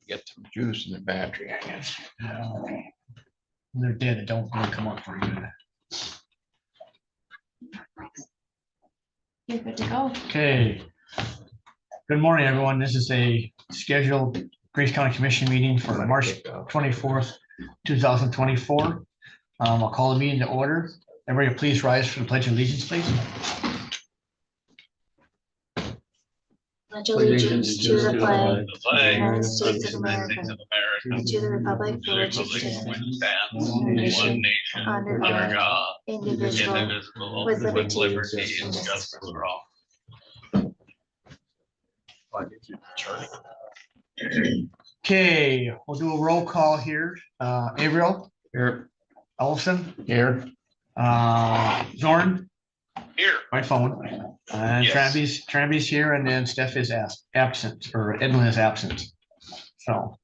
Get some juice in the battery, I guess. They're dead. It don't really come up for you. You're good to go. Okay. Good morning, everyone. This is a scheduled Grace County Commission meeting for March 24th, 2024. I'll call the meeting to order. Everybody please rise for the Pledge of Allegiance, please. Pledge allegiance to the flag of the United States of America, and to the republic for which it stands, one nation, under God, indivisible, with liberty and justice for all. Okay, we'll do a roll call here. Averill, Here. Ellison, Here. Zorn, Here. my phone, and Yes. Tramby's here, and then Steph is absent, or Edwin is absent. So,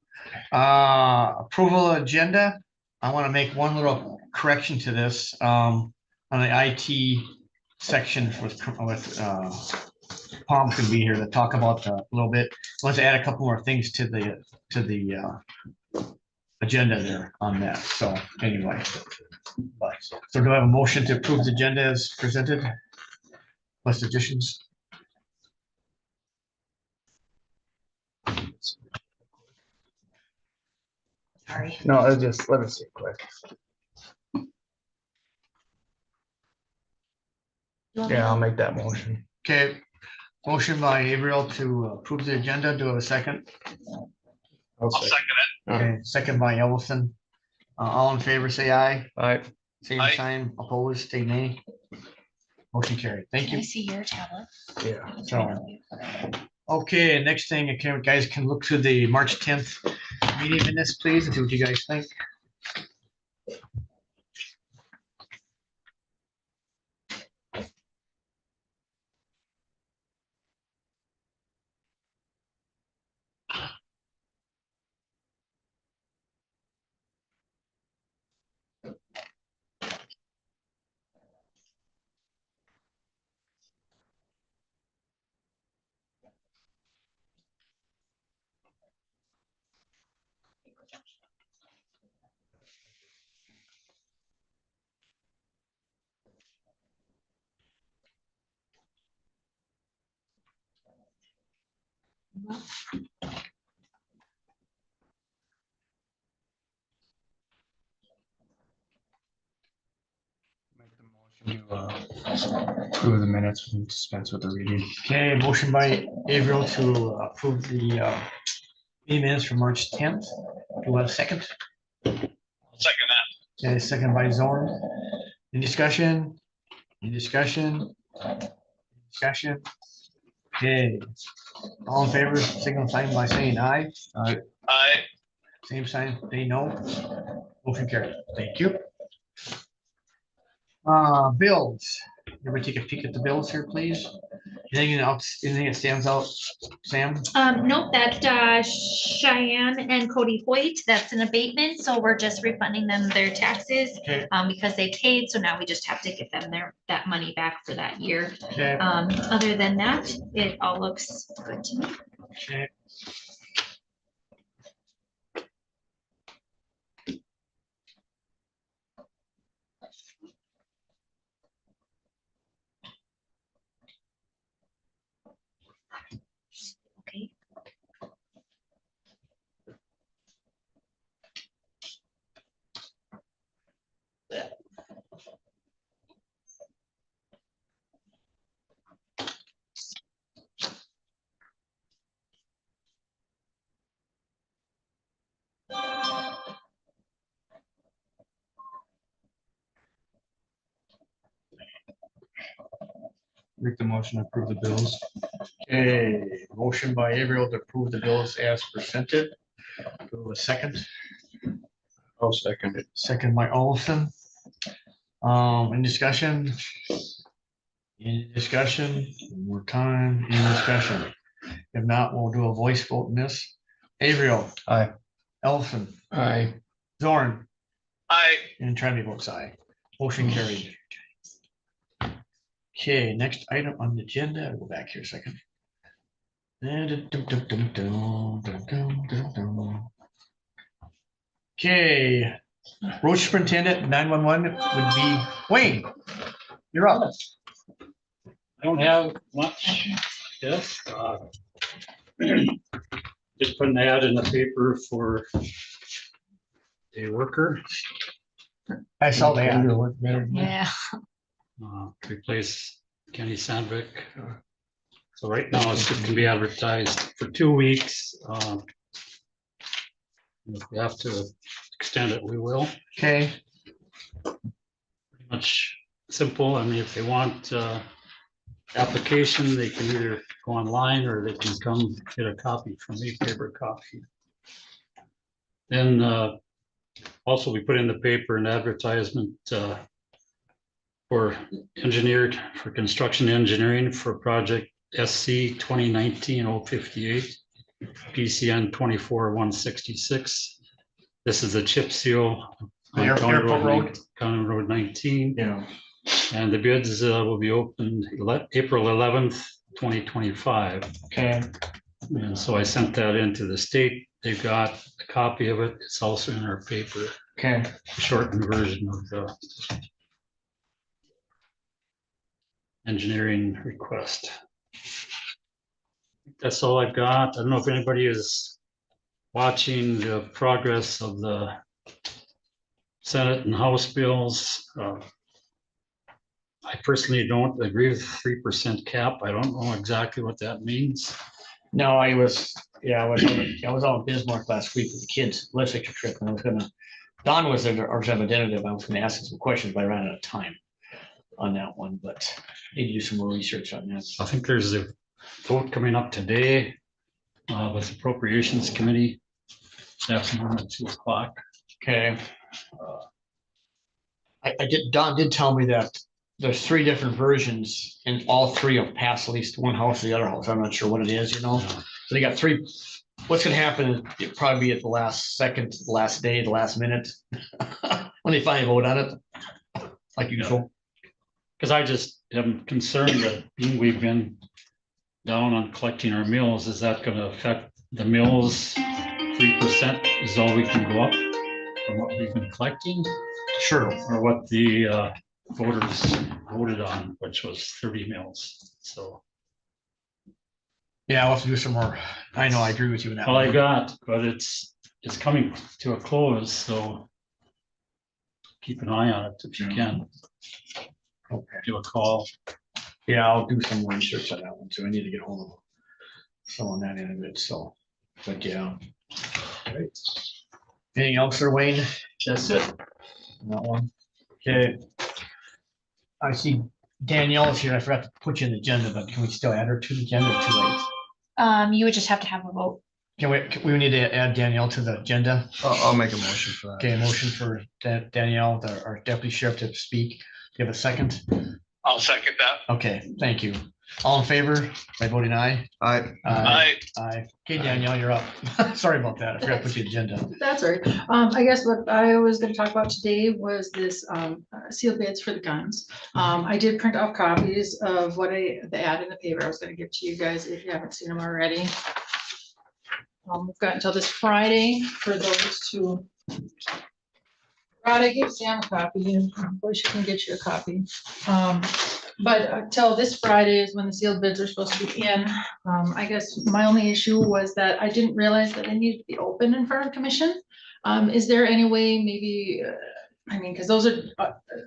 approval agenda. I want to make one little correction to this, on the IT section with Palm could be here to talk about a little bit. Let's add a couple more things to the agenda there on that. So anyway, so do I have a motion to approve the agenda as presented? Plus additions? Sorry. No, it's just, let me see quick. Yeah, I'll make that motion. Okay, motion by Averill to approve the agenda. Do I have a second? I'll second it. Okay, second by Ellison. All in favor, say aye. Aye. Same Aye. sign, opposed, say nay. Motion carried. Thank Can I you. see your tablet? Yeah. So, okay, next thing, you guys can look to the March 10th meeting minutes, please, and see what you guys think. Make the motion to approve the minutes and dispense with the reading. Okay, motion by Averill to approve the meeting minutes for March 10th. Do I have a second? I'll second that. Okay, second by Zorn. Any discussion? Any discussion? Discussion? Okay, all in favor, signal sign by saying aye. Aye. Same sign, say no. Motion carried. Thank you. Bills. Everybody take a peek at the bills here, please. Anything else, anything that stands out, Sam? Nope, that Cheyenne and Cody Hoyt, that's an abatement, so we're just refunding them their taxes. Okay. Because they paid, so now we just have to get them that money back for that year. Okay, Other than that, it all looks good to me. okay. Okay. Make the motion to approve the bills. Okay, motion by Averill to approve the bills as presented. Do I have a second? I'll second it. Second by Olson. Any discussion? Any discussion? One more time, any discussion? If not, we'll do a voice vote in this. Averill, Aye. Ellison, Aye. Zorn, Aye. and Tremby votes aye. Motion carried. Okay, next item on the agenda, I'll go back here a second. Okay, road superintendent, 911 would be Wayne. You're up. I don't have much, yes. Just put an ad in the paper for a worker, I saw that. Yeah. to replace Kenny Sandvik. So right now it's just gonna be advertised for 2 weeks. If we have to extend it, we will. Okay, Pretty much simple. I mean, if they want application, they can either go online or they can come get a copy from me, paper copy. Then also we put in the paper an advertisement for construction engineering for project SC 2019-058, PCN 24166. This is a chip seal on Airport Road. County Road 19. yeah, And the bids will be opened April 11th, 2025. okay, And so I sent that into the state. They've got a copy of it. It's also in our paper, okay. shortened version of the engineering request. That's all I've got. I don't know if anybody is watching the progress of the Senate and House bills. I personally don't agree with 3% cap. I don't know exactly what that means. No, I was out in Bismarck last week with the kids, legislature trip, and I was gonna, Don was there, our representative, I was gonna ask him some questions, but I ran out of time on that one, but need to do some more research on that. I think there's a vote coming up today with Appropriations Committee. That's at 2 o'clock. Okay. Don did tell me that there's 3 different versions and all 3 have passed at least one house or the other house. I'm not sure what it is, you know? So they got 3. What's gonna happen is it'll probably be at the last second, the last day, the last minute. When they finally vote on it, like usual. Because I just am concerned that being we've been down on collecting our mills, is that gonna affect the mills? 3% is all we can go up from what we've been collecting, Sure. or what the voters voted on, which was 30 mills. So Yeah, I'll have to do some more. I know, I agree with you in that. all I one. got, but it's coming to a close, so keep an eye on it if you can. Okay. Do a call. Yeah, I'll do some more research on that one, so I need to get hold of someone that end of it, so, but yeah. Right. Anything else there, Wayne? That's it. That one. Okay. I see Danielle's here. I forgot to put you in the agenda, but can we still add her to the agenda or too late? You would just have to have a vote. Can we need to add Danielle to the agenda? I'll make a motion for that. Okay, a motion for Danielle, our deputy sheriff, to speak. Do you have a second? I'll second that. Okay, thank you. All in favor by voting aye? I, I, Aye. Okay, Danielle, you're up. Sorry about that. I forgot to put you on the agenda. That's all right. I guess what I was gonna talk about today was this sealed bids for the guns. I did print off copies of the ad in the paper I was gonna give to you guys if you haven't seen them already. We've got until this Friday for those to. Friday, give Sam a copy, and of course you can get you a copy. But until this Friday is when the sealed bids are supposed to be in. I guess my only issue was that I didn't realize that they needed to be open in front of commission. Is there any way maybe, I mean, because those are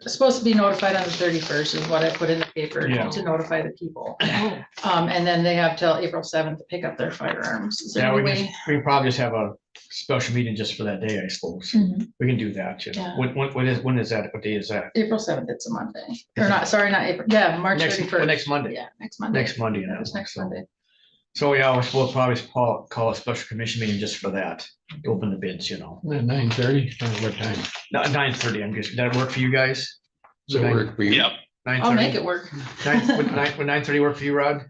supposed to be notified on the 31st is what I put in the paper Yeah. to notify the people. And then they have till April 7th to pick up their firearms. Is there Yeah, any we way? can probably just have a special meeting just for that day, I suppose. Mhm. We can do that. Yeah. Yeah. When is that? What day is that? April 7th, it's a Monday. Or not, sorry, not April. Yeah, March Next- 31st. next Monday. Yeah, next Monday. Next Monday. Yeah, it's next So- Monday. So yeah, we'll probably call a special commission meeting just for that. Open the bids, you know. 9:30, what time? 9:30, I'm just, that work for you guys? Does it work for you? yep, 9:30? I'll make it work. Would 9:30 work for you, Rod?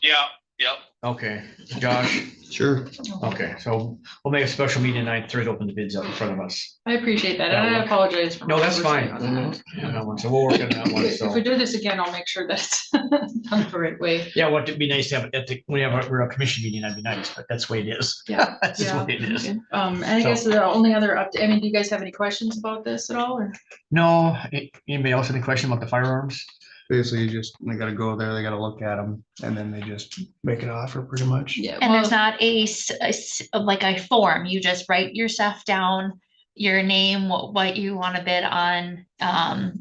yeah, yep. Okay, Josh, Sure. okay, so we'll make a special meeting tonight, Thursday, open the bids up in front of us. I appreciate that, and That'll I work. apologize for. No, my that's oversight fine. on that. Yeah, that one. So we'll work on that one, If so. we do this again, I'll make sure that it's done the right way. Yeah, what, it'd be nice to have it at the, when we have a commission meeting, that'd be nice, but that's the way it is. Yeah, That's just the way it is. Okay. And I guess the only other update, I mean, do you guys have any questions about this at all, or? No, anybody else have any question about the firearms? Basically, they gotta go there, they gotta look at them, and then they just make an offer pretty much. Yeah. And there's well, not like a form, you just write your stuff down, your name, what you want to bid on,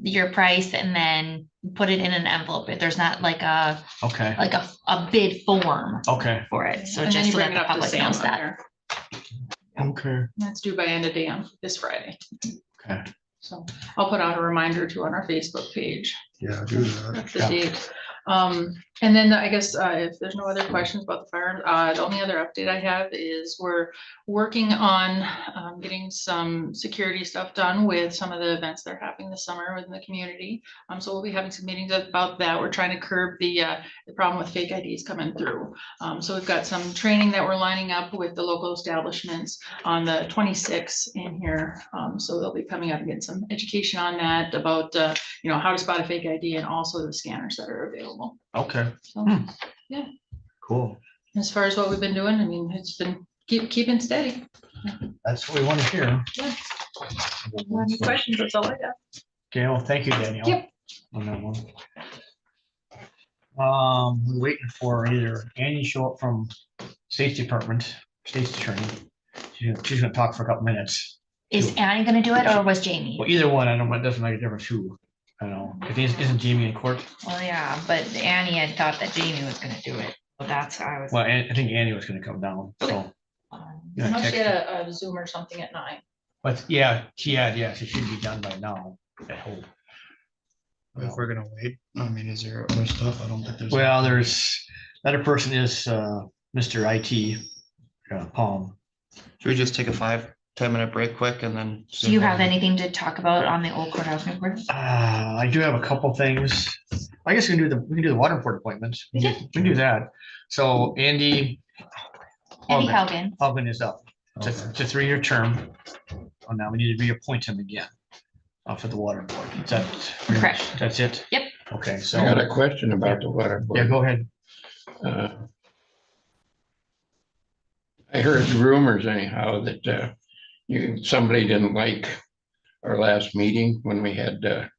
your price, and then put it in an envelope. There's not like a Okay, bid form okay, for it, so and then just you so bring that it the up to public Sam knows up that. there. okay, That's due by end of day on this Friday, okay. so I'll put out a reminder too on our Facebook page. Yeah, do that. That's the Yeah. date. And then I guess, if there's no other questions about the firearms, the only other update I have is we're working on, getting some security stuff done with some of the events that are happening this summer within the community. So we'll be having some meetings about that. We're trying to curb the problem with fake IDs coming through. So we've got some training that we're lining up with the local establishments on the 26th in here. So they'll be coming up and getting some education on that about, how to spot a fake ID and also the scanners that are available. Okay, So cool. as far as what we've been doing, I mean, it's been keeping steady. That's what we want to hear. Any questions? That's all I got. Okay, well, thank you, Danielle. Yep. On that one. We're waiting for either Annie show up from State's Department, State's Attorney. She's gonna talk for a couple minutes. Is Annie gonna do it, or was Jamie? Well, either one, I don't know, it doesn't make a difference who, I don't know, if isn't Jamie in court? Well, yeah, but Annie had thought that Jamie was gonna do it, so that's how I was. Well, I think Annie was gonna come down, so. yeah, I know she text had her. a Zoom or something at 9. But yeah, she should be done by now, I hope. If we're gonna wait, I mean, is there other stuff? I don't think there's. Well, there's, other person is Mr. IT, Palm. Should we just take a 5-10 minute break quick and then? Do you have anything to talk about on the old courthouse report? I do have a couple things. I guess we can do the water board appointments. We can do that. So Andy Andy Haugen, Hogan is up. It's a 3-year term. Oh, now we need to reappoint him again for the water board. Is that Correct. That's it? Yep. Okay, so, I got a question about the water yeah, board. go ahead. I heard rumors anyhow that somebody didn't like our last meeting when we had that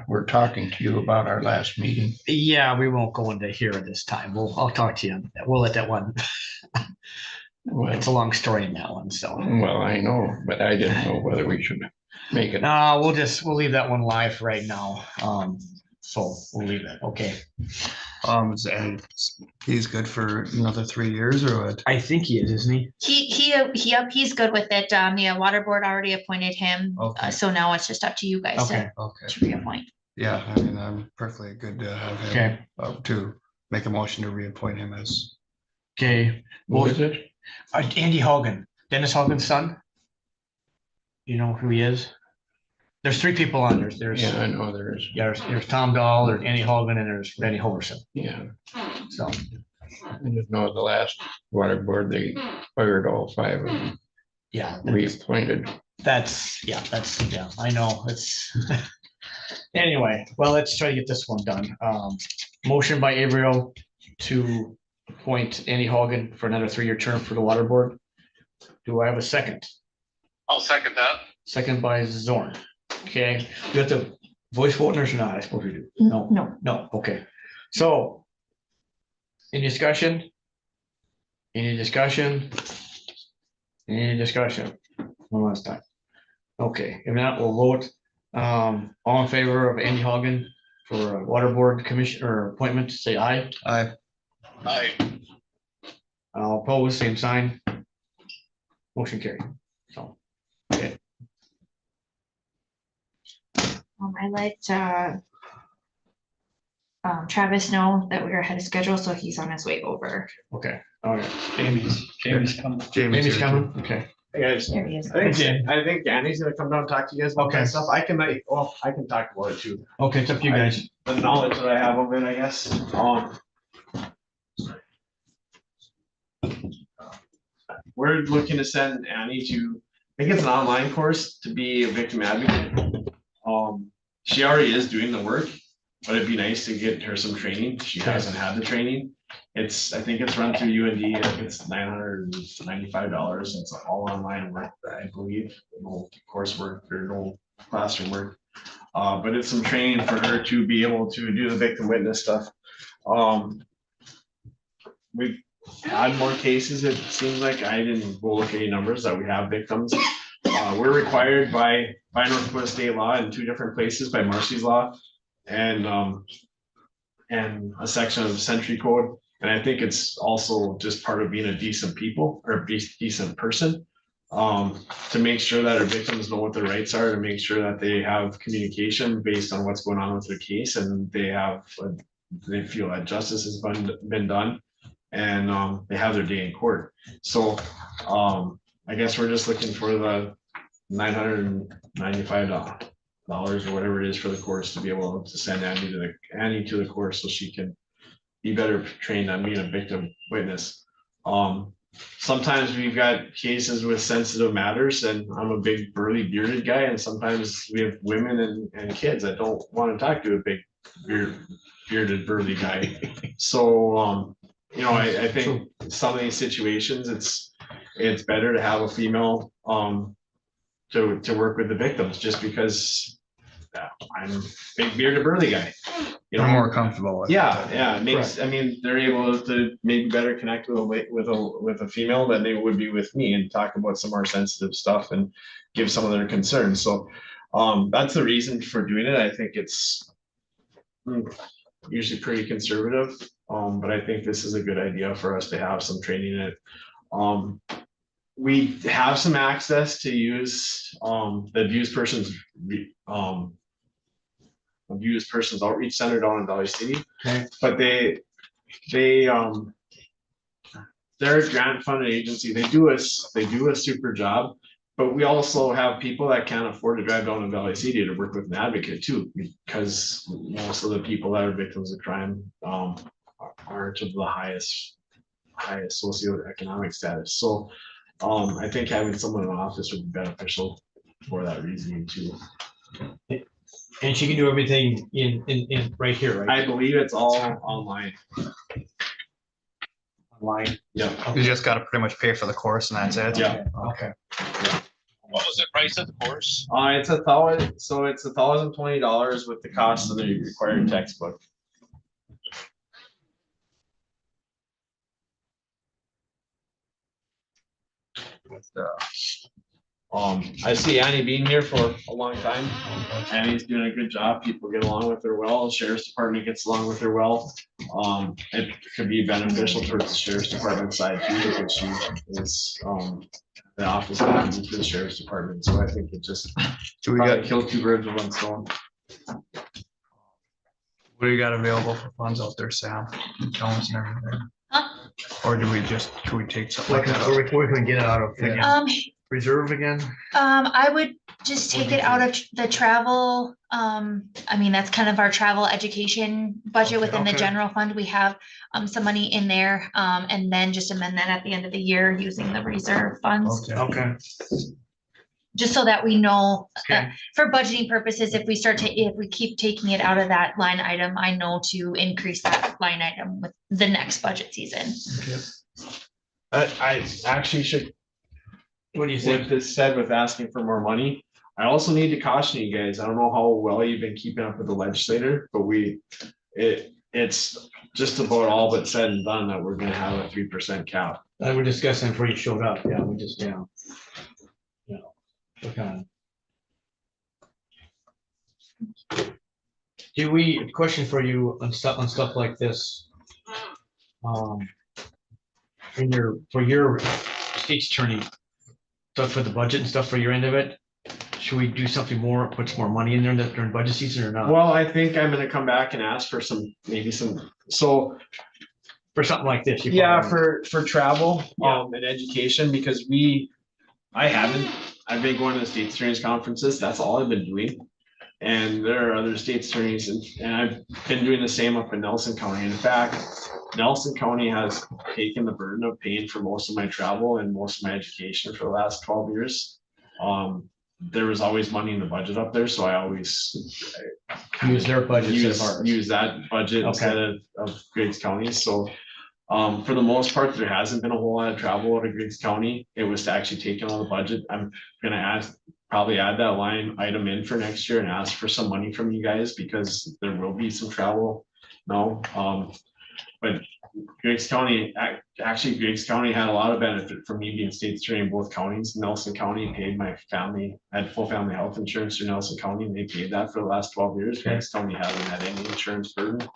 we're talking to you about our last meeting. Yeah, we won't go into here this time. I'll talk to you. We'll let that one. Well, It's a long story in that one, so. well, I know, but I didn't know whether we should make it. No, we'll leave that one live right now. So we'll leave it. Okay. And he's good for another 3 years or what? I think he is, isn't he? he's good with it. The water board already appointed him, Okay. so now it's just up to you guys Okay. Okay, to reappoint. yeah, I mean, I'm perfectly good to have him, Okay. to make a motion to reappoint him as. Okay. What is it? Andy Hogan, Dennis Hogan's son. You know who he is? There's 3 people on there. There's, Yeah, I know there is. there's Tom Dahl, there's Andy Hogan, and there's Benny Hoverson. Yeah, So, I just know the last water board, they fired all 5 of them, yeah, reappointed. yeah, I know, it's. Anyway, well, let's try to get this one done. Motion by Avriel to appoint Andy Hogan for another 3-year term for the water board. Do I have a second? I'll second that. Second by Zorn. Okay, you have to voice vote or not? I suppose we do. No, No, okay. So. Any discussion? Any discussion? Any discussion? One last time. Okay, if not, we'll vote. All in favor of Andy Hogan for water board commission or appointment, say aye. Aye. Aye. All opposed, same sign. Motion carried. So, I let Travis know that we were ahead of schedule, so he's on his way over. okay, all right. Jamie's coming. Jamie's here, too. coming, okay. Hey guys, There he is. I think Danny's gonna come down and talk to you guys about Okay. that stuff. I can talk about it too. Okay, it's up to you guys. The knowledge that I have of it, I guess. we're looking to send Annie to, I think it's an online course to be a victim advocate. She already is doing the work, but it'd be nice to get her some training. She hasn't had the training. I think it's run through UND. I think it's $995. It's all online work, I believe. No coursework or no classroom work. But it's some training for her to be able to do the victim witness stuff. We've had more cases. It seems like I didn't go look at any numbers that we have victims. We're required by North Dakota state law in 2 different places, by Marcy's law and a section of the Century Code. And I think it's also just part of being a decent people or a decent person, to make sure that our victims know what their rights are, to make sure that they have communication based on what's going on with their case, and they feel that justice has been done, and they have their day in court. So I guess we're just looking for the $995 or whatever it is for the course to be able to send Annie to the course so she can be better trained on being a victim witness. Sometimes we've got cases with sensitive matters, and I'm a big burly bearded guy, and sometimes we have women and kids that don't want to talk to a big bearded burly guy. So I think some of these situations it's better to have a female to work with the victims, just because I'm a big bearded burly guy. You're more comfortable with it. Yeah, it makes, I mean, they're able to maybe better connect with a female than they would be with me, and talk about some more sensitive stuff and give some of their concerns. So that's the reason for doing it. I think it's usually pretty conservative, but I think this is a good idea for us to have some training in it. We have some access to use the Abused Persons Outreach Center down in Valley City. Okay. But they're a grant funded agency. They do a super job, but we also have people that can't afford to drive down to Valley City to work with an advocate too, because most of the people that are victims of crime aren't of the highest socioeconomic status. So I think having someone in the office would be beneficial for that reasoning too. And she can do everything in right here, right? I believe it's all online. Online. Yeah. You just gotta pretty much pay for the course and that's it? Yeah. Okay. What was the price of the course? It's $1,020 with the cost of the required textbook. I see Annie being here for a long time. Annie's doing a good job. People get along with her well. The sheriff's department gets along with her well. It could be beneficial towards the sheriff's department side too, because she is the office manager for the sheriff's department. So I think it just killed 2 birds with 1 stone. What do you got available for funds out there, Sam? Tell us and everything. Huh? Or do we take something like that? Where we can get it out of again? Reserve again? I would just take it out of the travel. I mean, that's kind of our travel education budget within the general fund. We have some money in there, and then just amend that at the end of the year using the reserve funds. Okay. Just so that we know, Okay. for budgeting purposes, if we keep taking it out of that line item, I know to increase that line item with the next budget season. I actually should. What do you think? With this said, with asking for more money, I also need to caution you guys. I don't know how well you've been keeping up with the legislator, but it's just about all but said and done that we're gonna have a 3% cap. I were discussing before you showed up. Yeah, we just, okay. Question for you on stuff like this. For your state's attorney, stuff for the budget and stuff for your end of it, should we do something more, put some more money in there during budget season or not? Well, I think I'm gonna come back and ask for so For something like this? For travel, and education, because I've been going to the state attorney's conferences. That's all I've been doing. And there are other state attorneys and I've been doing the same up in Nelson County. In fact, Nelson County has taken the burden of paying for most of my travel and most of my education for the last 12 years. There was always money in the budget up there, so I always Use their budget instead of ours. use that budget Okay. instead of Griggs County. So for the most part, there hasn't been a whole lot of travel out of Griggs County. It was to actually take in on the budget. I'm gonna probably add that line item in for next year and ask for some money from you guys because there will be some travel. No, but Griggs County, actually Griggs County had a lot of benefit from me being state attorney in both counties. Nelson County paid my family, I had full family health insurance through Nelson County, and they paid that for the last 12 years. Griggs County hasn't had any insurance burden.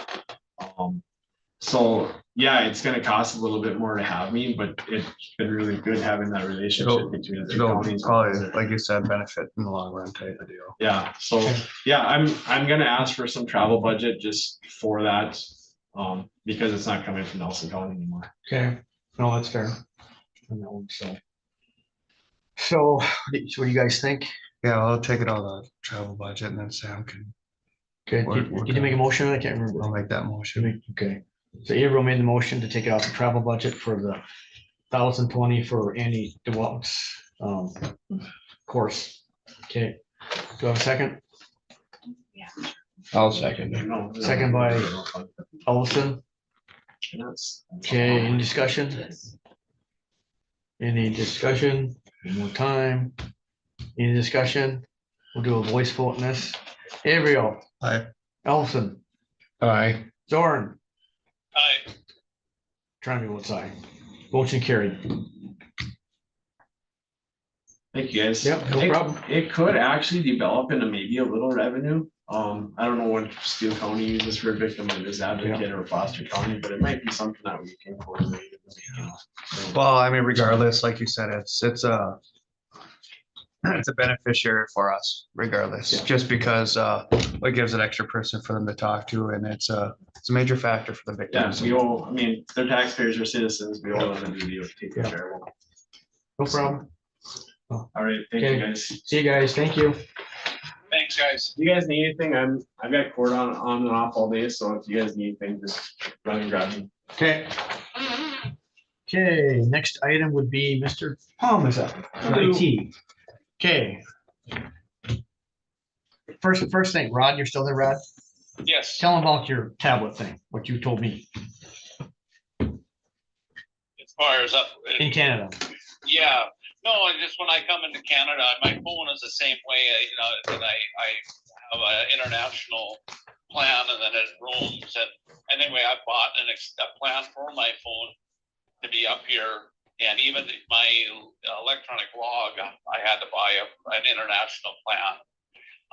So yeah, it's gonna cost a little bit more to have me, but it's been really good having that relationship between the two It'll counties. probably, like you said, benefit in the long run type of deal. Yeah, so, yeah, I'm gonna ask for some travel budget just for that, because it's not coming from Nelson County anymore. Okay, no, that's fair. So what do you guys think? Yeah, I'll take it out of the travel budget and then Sam can, Okay, did you make a motion? I can't I'll remember. make that motion. Okay, so April made the motion to take it off the travel budget for the 1,020 for Andy DeWalt's course. Okay, do I have a second? I'll second it. No, Second by Ellison. Okay, any discussion? Any discussion? One more time. Any discussion? We'll do a voice vote in this. Avriel, Aye. Ellison, Aye. Zorn, Aye. trying to be one side. Motion carried. Thank you, guys. Yep, no problem. It could actually develop into maybe a little revenue. I don't know what Steele County uses for a victim of this advocate or Foster County, but it might be something that we can coordinate. So, Well, I mean, regardless, like you said, it's a beneficiary for us regardless, Yeah. just because it gives an extra person for them to talk to, and it's a major factor for the Yeah, victims. we all, I mean, they're taxpayers or citizens, we all have a duty of taking care of them. No problem. All right, thank you, Okay. guys. See you guys. Thank you. Thanks, guys. If you guys need anything, I've got court on and off all day, so if you guys need anything, just run and grab me. Okay. Okay, next item would be Mr. Palm is up, IT. Okay. First thing, Rod, you're still there, Rod? Yes, Tell them about your tablet thing, what you told me as far as up. in Canada. Yeah, no, and just when I come into Canada, my phone is the same way, that I have an international plan and then it roams and anyway, I bought a plan for my phone to be up here. And even my electronic log, I had to buy an international plan.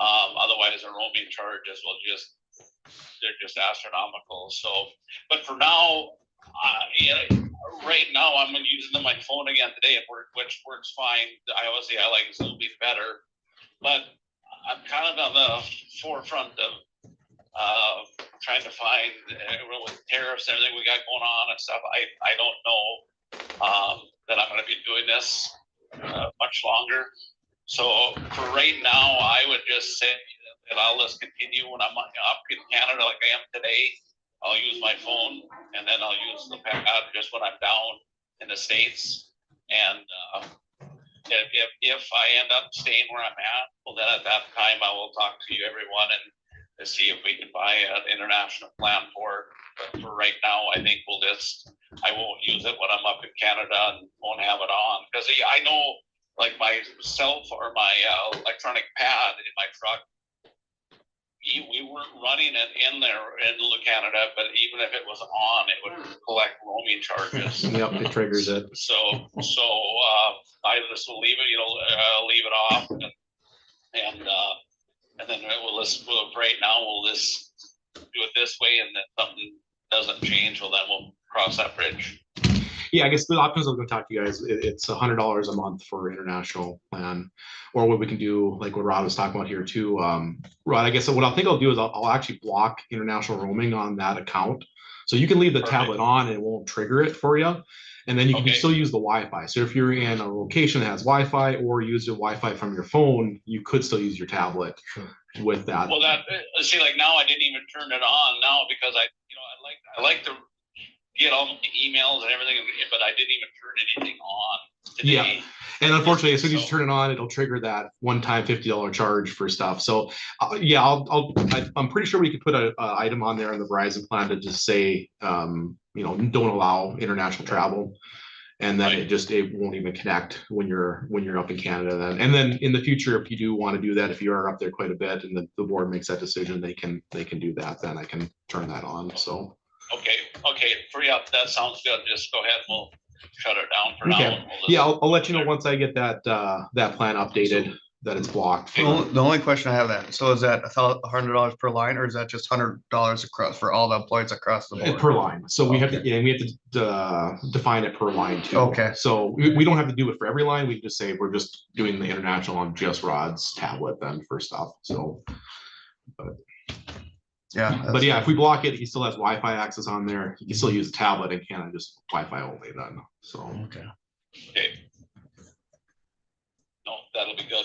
Otherwise the roaming charges they're just astronomical. So, but for now, right now I'm using my phone again today, which works fine. I like Zoom better, but I'm kind of on the forefront of trying to find with tariffs and everything we got going on and stuff. I don't know that I'm going to be doing this much longer. So for right now, I would just say that I'll just continue when I'm up in Canada like I am today. I'll use my phone and then I'll use the pad just when I'm down in the States. And if I end up staying where I'm at, well, then at that time I will talk to you, everyone, and to see if we can buy an international plan for it. But for right now, I think I won't use it when I'm up in Canada and won't have it on. Because I know like my my electronic pad in my truck, we weren't running it in there in Canada, but even if it was on, it would collect roaming charges. Yep, it triggers it. So I just will leave it, leave it off, and then right now we'll just do it this way, and then something doesn't change, well then we'll cross that bridge. Yeah, I guess the options I'm going to talk to you guys. It's $100 a month for international plan, or what we can do, like what Rod was talking about here too. Rod, I guess what I think I'll do is I'll actually block international roaming on that account, so you can leave the tablet on and it won't trigger it for you, and then you can still use the Wi-Fi. So if you're in a location that has Wi-Fi or use the Wi-Fi from your phone, you could still use your tablet. with that. Well, that, see, like now I didn't even turn it on now because I like to get all the emails and everything, but I didn't even turn anything on today. Yeah. And unfortunately, as soon as you So- turn it on, it'll trigger that one-time $50 charge for stuff. So, yeah, I'm pretty sure we could put a item on there in the Verizon plan to just say, don't allow international travel. And then it won't even connect when you're up in Canada then. And then in the future, if you do want to do that, if you are up there quite a bit and the board makes that decision, they can do that, then I can turn that on, so. Okay, free up, that sounds good, just go ahead, and we'll shut it down for now. Okay. and we'll just- Yeah, I'll let you know once I get that plan updated, that it's blocked. The only question I have that, so is that $100 per line, or is that just $100 across for all the employees across the board? Per line, so we have to, Okay. we have to define it per line too. Okay. So we don't have to do it for every line, we can just say we're just doing the international on just Rod's tablet then for stuff, so. Yeah. But yeah, if we block it, he still has Wi-Fi access on there, he can still use the tablet and Canada, just Wi-Fi only then, so. Okay. Okay. No, that'll be good.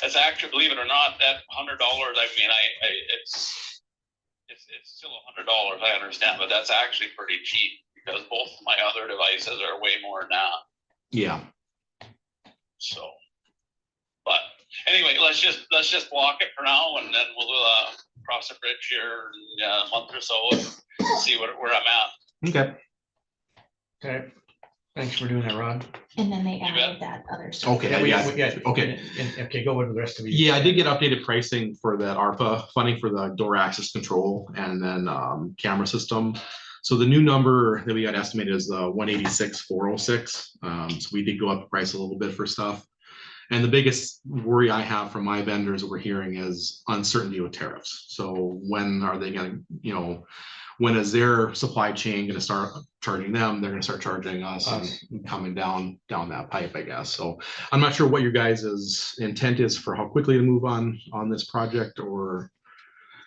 That's actually, believe it or not, that $100, I mean, it's still $100, I understand, but that's actually pretty cheap because both my other devices are way more than that. Yeah, So, but anyway, let's just block it for now, and then we'll cross the bridge here in a month or so and see where I'm at. okay, Okay, thanks for doing that, Rod. And then they bet. added that other stuff. okay, Yeah, yeah, okay. Okay, go with the rest of it. Yeah, I did get updated pricing for that ARPA funding for the door access control and then camera system. So the new number that we got estimated is 186,406. So we did go up the price a little bit for stuff. And the biggest worry I have from my vendors that we're hearing is uncertainty with tariffs. So when are they going to, when is their supply chain going to start charging them? They're going to start charging us and coming down that pipe, I guess. So I'm not sure what your guys' intent is for how quickly to move on this project, or.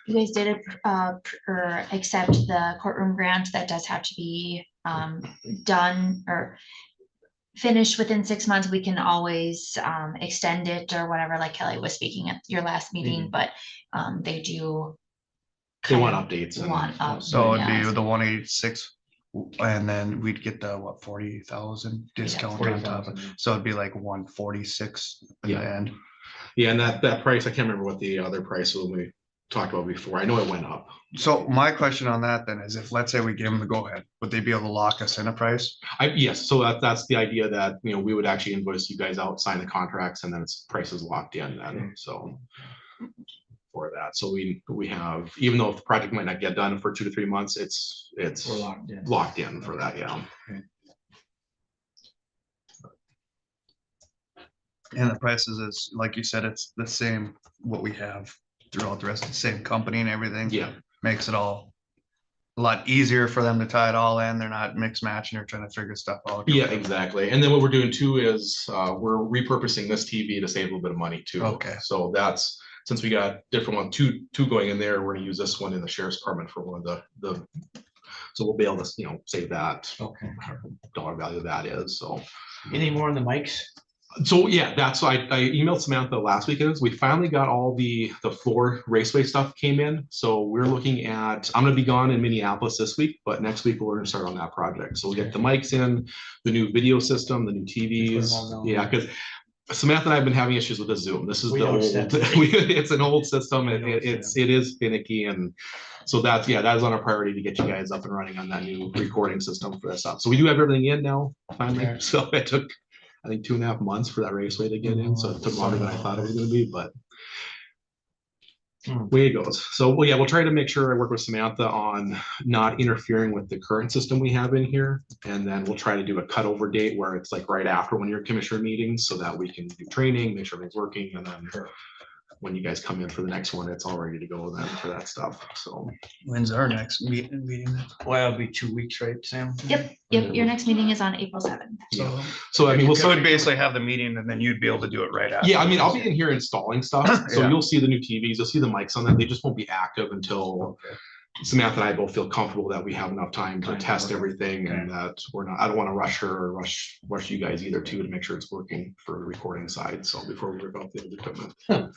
You guys did or accept the courtroom grant that does have to be done or finished within 6 months. We can always extend it or whatever, like Kelly was speaking at your last meeting, but they do. They want updates. and- So it'd yeah. be the 186, and then we'd get the 40,000 discount on top. So it'd be like 146 in the Yeah. end. Yeah, and that price, I can't remember what the other price was when we talked about before. I know it went up. So my question on that then is, if let's say we give them the go ahead, would they be able to lock us in a price? Yes, so that's the idea that, we would actually invoice you guys out, sign the contracts, and then its price is locked in then, so. For that, so we have, even though the project might not get done for 2 to 3 months, it's We're locked in. locked in for that, yeah. And the prices is, like you said, it's the same, what we have throughout the rest of the same company and everything. Yeah, Makes it all a lot easier for them to tie it all in. They're not mix matching or trying to figure stuff out. yeah, exactly. And then what we're doing too is we're repurposing this TV to save a little bit of money too. Okay. So that's, since we got different one, two going in there, we're gonna use this one in the sheriff's department for one of the, so we'll be able to, save that Okay. dollar value that is, so. Any more on the mics? So yeah, that's why I emailed Samantha last week. We finally got all the floor raceway stuff came in. So we're looking at, I'm gonna be gone in Minneapolis this week, but next week we're gonna start on that project. So we'll get the mics in, the new video system, the new TVs. all down Yeah, because Samantha and I have been having issues with the Zoom. This is We the old, understand. it's an old system and We it is finicky, and so that is on our priority to get you guys up and running on that new recording system for that stuff. So we do have everything in now finally. Okay. So it took, I think, 2.5 months for that raceway to get in. So it took longer than I thought it was gonna be, but way it goes. So we'll try to make sure I work with Samantha on not interfering with the current system we have in here. And then we'll try to do a cutover date where it's like right after one of your commissioner meetings so that we can do training, make sure everything's working. And then when you guys come in for the next one, it's all ready to go then for that stuff. So. When's our next meeting? Well, it'll be 2 weeks, right, Sam? Yep, your next meeting is on April 7th. Yeah. So I mean, we'll So we'd basically have the meeting and then you'd be able to do it right after. Yeah, I mean, I'll be in here installing stuff. So Yeah. you'll see the new TVs, you'll see the mics on them. They just won't be active until Samantha and I both feel comfortable that we have enough time to test everything and that I don't want to rush her or rush you guys either too, to make sure it's working for the recording side. So before we rip out the other equipment.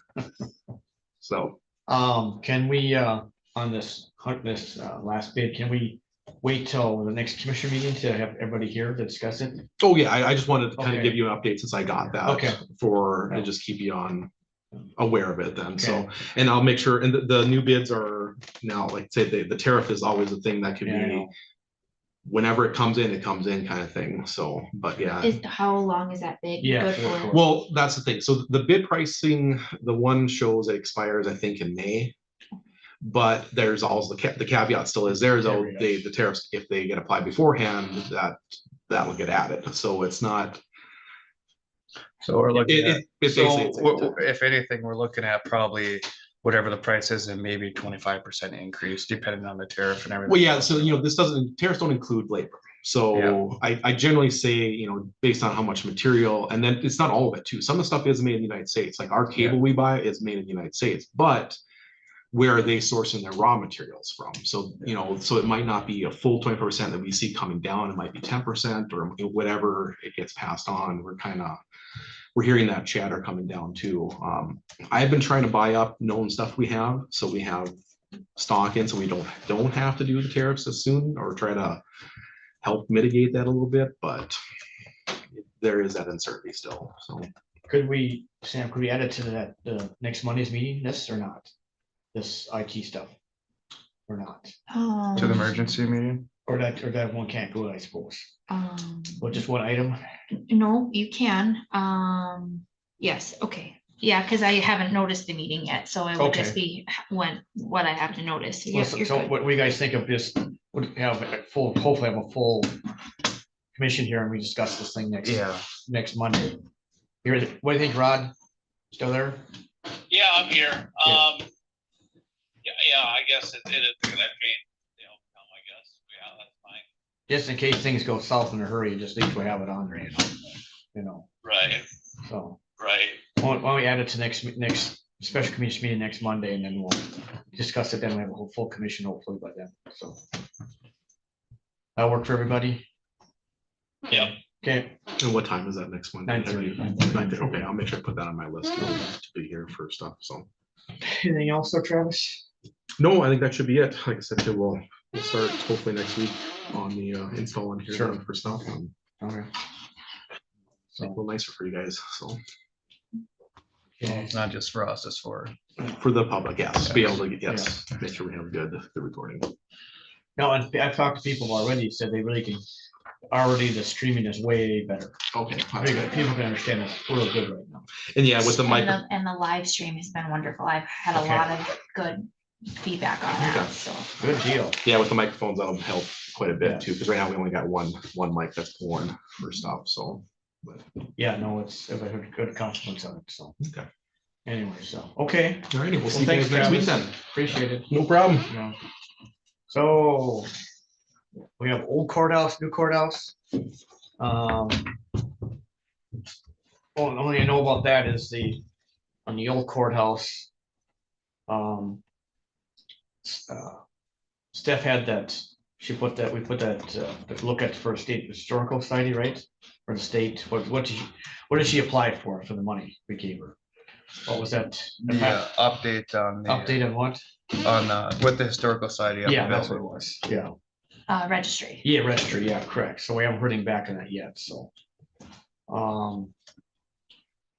So, Can we, on this, last bid, can we wait till the next commissioner meeting to have everybody here to discuss it? Oh, yeah, I just wanted to kind Okay. of give you an update since I got that. Okay. And just keep you aware of it then, so, Okay. and I'll make sure, and the new bids are now, like, say, the tariff is always a thing that could Yeah, I be. know. Whenever it comes in kind of thing, so, but yeah. How long is that bid? Yeah, good sure. for? Well, that's the thing. So the bid pricing, the one shows it expires, I think, in May. But there's also the caveat still is there, though, the tariffs, if they get applied beforehand, that will get added. So it's not. So we're looking at, It's so basically. if anything, we're looking at probably whatever the price is and maybe 25% increase depending on the tariff and everything. Well, yeah, so tariffs don't include labor. So I generally say, based on how much material, and then it's not all of it too. Some of the stuff is made in the United States, like our cable we buy is made in the United States, but where are they sourcing their raw materials from? So, so it might not be a full 20% that we see coming down. It might be 10% or whatever it gets passed on. We're hearing that chatter coming down too. I've been trying to buy up known stuff we have, so we have stock in, so we don't have to do the tariffs as soon, or try to help mitigate that a little bit, but there is that uncertainty still, so. Sam, could we add it to the next Monday's meeting, this or not? This IT stuff? Or not? To the emergency meeting? Or that one can't go, I suppose. Well, just one item? No, you can. Yes, okay. Yeah, because I haven't noticed the meeting yet, so it would just be what I have to notice. Well, so what do you guys think of this? Would have hopefully have a full commission here and we discuss this thing next Monday. What do you think, Rod? Still there? Yeah, I'm here. Yeah, I guess it is gonna change, I guess. Yeah, that's fine. Just in case things go south in a hurry, just at least we have it on there, Right, So right. why don't we add it to next special commission meeting next Monday, and then we'll discuss it then. We have a whole full commission hopefully by then, so. That'll work for everybody? Yep. Okay, And what time is that next one? 9:30. 9:30. Okay, I'll make sure to put that on my list to be here for stuff, so. anything else there, Travis? No, I think that should be it. Like I said, we'll start hopefully next week on the installing here Sure. for stuff. And Okay. make it a little nicer for you guys, so. Well, it's not just for us, it's for. For the public, yes, be able to get, make sure we have good recording. No, and I've talked to people already, said they really can, already the streaming is way better. Okay. Very good. People can understand it real good right now. And yeah, with the mic, And the live stream has been wonderful. I've had a Okay. lot of good feedback on that, Okay. so. Good deal. yeah, with the microphones, that'll help quite a bit Yeah. too, because right now we only got one mic that's pulling for stuff, so. But, Yeah, no, I've heard good compliments on it, so. okay. Anyway, so, okay, All righty, we'll see you thanks, guys next week Travis. then. appreciate it. No problem. Yeah. So we have old courthouse, new courthouse. Well, the only I know about that is on the old courthouse. Steph had that, we put that, look at for state historical society, right? Or the state, what did she apply for the money we gave her? What was that? The update on the. Update on what? With the historical society. up in Yeah, that's what Belleville. it was, yeah. Registry. Yeah, registry, yeah, correct. So we haven't heard anything back on that yet, so. I'm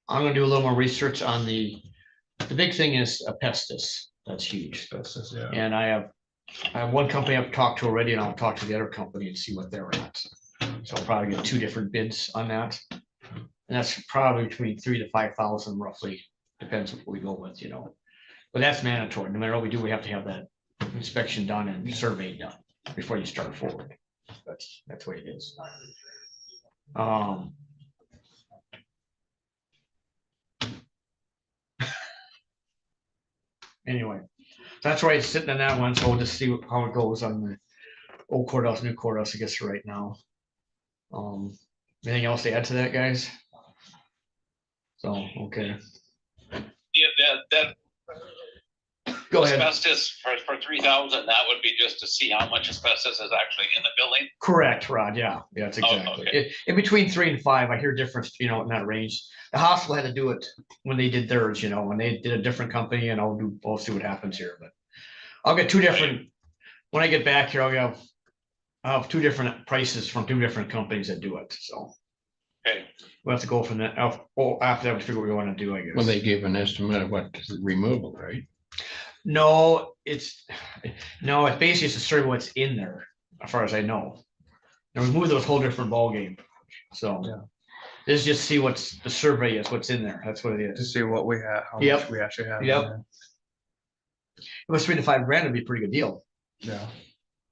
gonna do a little more research on the big thing is asbestos. That's huge. Asbestos, yeah. And I have one company I've talked to already, and I'll talk to the other company and see what they're at. So I'll probably get 2 different bids on that. And that's probably between 3,000 to 5,000 roughly, depends what we go with, But that's mandatory. No matter what we do, we have to have that inspection done and survey done before you start forward. That's the way it is. Anyway, that's why it's sitting in that one, so we'll just see how it goes on the old courthouse, new courthouse, I guess, right now. Anything else to add to that, guys? So, okay. Yeah, that Go ahead. Asbestos for 3,000, that would be just to see how much asbestos is actually in the building. Correct, Rod, yeah, that's exactly. okay. In between 3 and 5, I hear difference, in that range. The hospital had to do it when they did theirs, when they did a different company, and we'll see what happens here, but. I'll get 2 different, when I get back here, I'll have 2 different prices from 2 different companies that do it, so. Okay. We'll have to go from that, after that, we figure what we wanna do, I guess. Well, they gave an estimate of what the removal, right? No, it's basically just a survey of what's in there, as far as I know. And remove those whole different ballgame, so. Yeah. This is just see what's the survey is, what's in there, that's what it To is. see what we have, how Yep. much we actually have. in Yep. there. It was 3 to 5 grand, it'd be a pretty good deal, Yeah.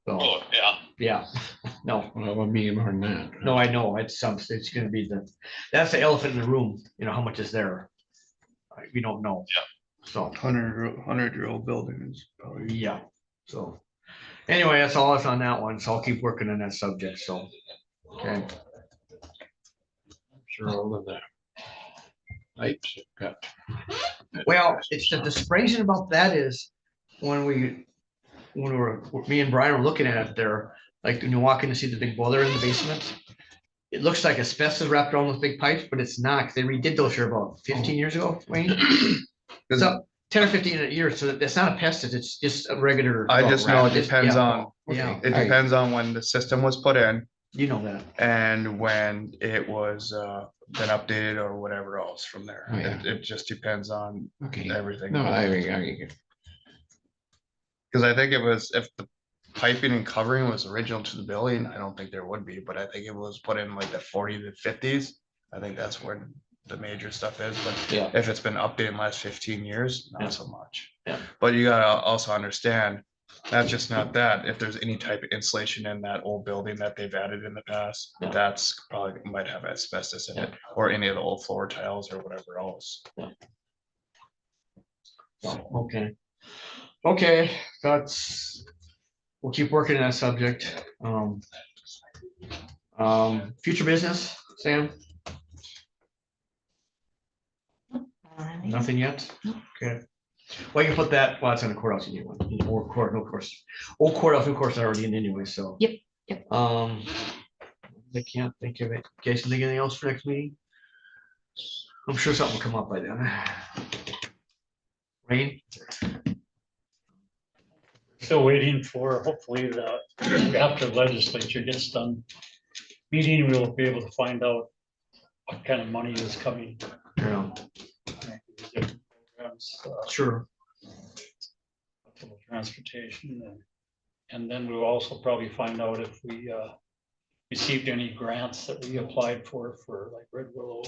so, Oh, yeah. yeah, no. Well, it would be more than that. No, I know, it's gonna be that's the elephant in the room, how much is there? We don't know. Yeah. So, 100-year-old building is probably. yeah, so, anyway, that's all that's on that one, so I'll keep working on that subject, so. Okay, Sure, all of that. Pipes have got. well, it's the surprising about that is when me and Brian were looking at it there, like when you walk in to see the big boiler in the basement. It looks like asbestos wrapped around those big pipes, but it's not, 'cause they redid those here about 15 years ago, Wayne. So 10 or 15 years, so it's not a pesticide, it's just a regular. I just know it Just- depends yeah, on, Yeah, it depends on when the system was put in you know that. and when it was been updated or whatever else from there. Oh, yeah. It just depends on Okay, everything. no, Because I think it was, if the piping and covering was original to the building, I don't think there would be, but I think it was put in like the 40s to 50s. I think that's where the major stuff is, but Yeah. if it's been updated in the last 15 years, Yeah. not so much. Yeah. But you gotta also understand, that's just not that, if there's any type of insulation in that old building that they've added in the past, Yeah. that's probably might have asbestos in it, or any of the old floor tiles or whatever else. Okay. Okay, we'll keep working on that subject. Future business, Sam? Nothing yet? Okay. Well, you can put that, well, it's on the courthouse, you need one, or court, no course. Old courthouse, new course already in anyway, so. Yep, yep. I can't think of it. Guys, can think of anything else for next meeting? I'm sure something will come up by then. Rain? Still waiting for, hopefully, after the legislature gets done meeting, we'll be able to find out what kind of money is coming. Yeah, Programs, sure. transportation, and then we'll also probably find out if we received any grants that we applied for like Red Willow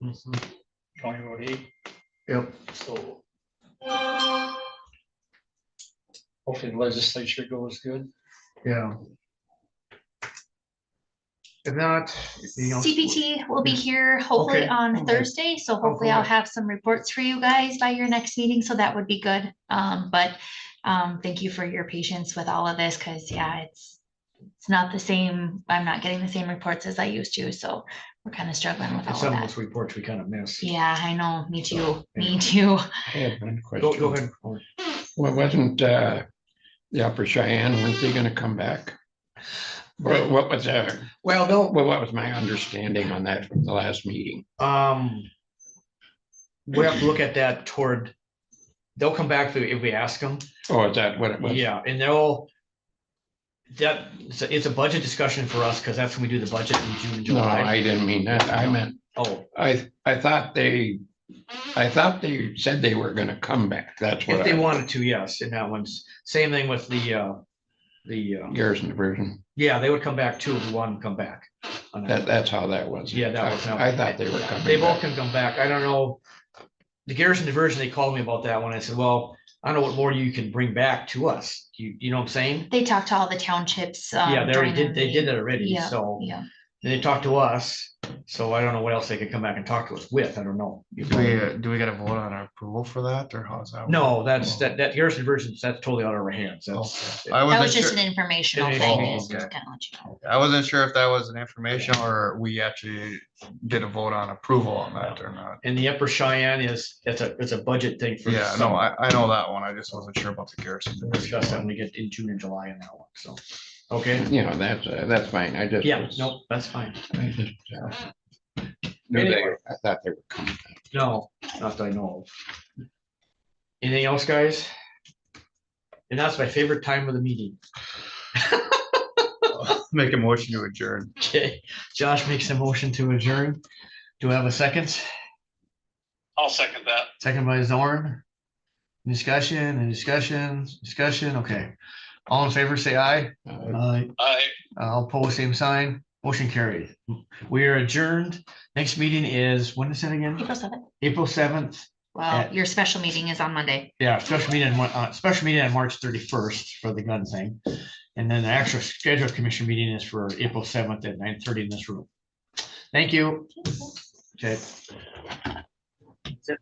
and Mhm. County Road 8. Yep, So hopefully the legislature goes good. yeah. If not, anything else? CPT will be here hopefully Okay. on Okay. Thursday, so hopefully I'll cool. have some reports for you guys by your next meeting, so that would be good. But thank you for your patience with all of this, because yeah, it's not the same. I'm not getting the same reports as I used to, so we're kind of struggling with all Some of of that. those reports we kind of miss. Yeah, I know, me too, me too. I have one Go question. ahead. Well, wasn't the Upper Cheyenne, weren't they gonna come back? Or what was that? Well, they'll, Well, what was my understanding on that from the last meeting? we have to look at that they'll come back if we ask them. Oh, is that what it was? Yeah, and it's a budget discussion for us, because that's when we do the budget in June, No, July. I didn't mean that. I meant, Oh, I thought they said they were gonna come back. That's what if they I, wanted to, yes, and that one's, same thing with the Garrison Diversion. yeah, they would come back too if we wanted to come back. on that. That's how that was. Yeah, that was. I thought they were coming. They both back. can come back. I don't know. The Garrison Diversion, they called me about that one. I said, well, I don't know what more you can bring back to us. You know what I'm saying? They talked to all the townships. Yeah, they already during did, they did that already, Yeah, so. yeah. They talked to us, so I don't know what else they could come back and talk to us with. I don't know. Do we get a vote on our approval for that, or how's that? work? No, that Garrison version, that's totally out of our hands. That's, I That wasn't was just sure, an informational An thing. informational, Just to okay. kinda let you know. I wasn't sure if that was an information or we actually did a vote on approval on that or not. and the Upper Cheyenne it's a budget thing for. Yeah, no, I know that one. I just wasn't sure about the Garrison. We'll discuss that when we get in June and July in that one, so, okay, You know, that's fine. I just. yeah, no, that's fine. I just, knew I thought they were coming. No, not that I know of. Anything else, guys? And that's my favorite time of the meeting. Make a motion to adjourn. Okay, Josh makes a motion to adjourn. Do I have a second? I'll second that. Second by Zorn. Discussion, okay. All in favor, say aye. Aye. All opposed, same sign. Motion carried. We are adjourned. Next meeting is, when is that again? April 7th. April 7th. Well, your special meeting is on Monday. Yeah, special meeting on March 31st for the gun thing. And then the actual scheduled commission meeting is for April 7th at 9:30 in this room. Thank you. Okay. That's it.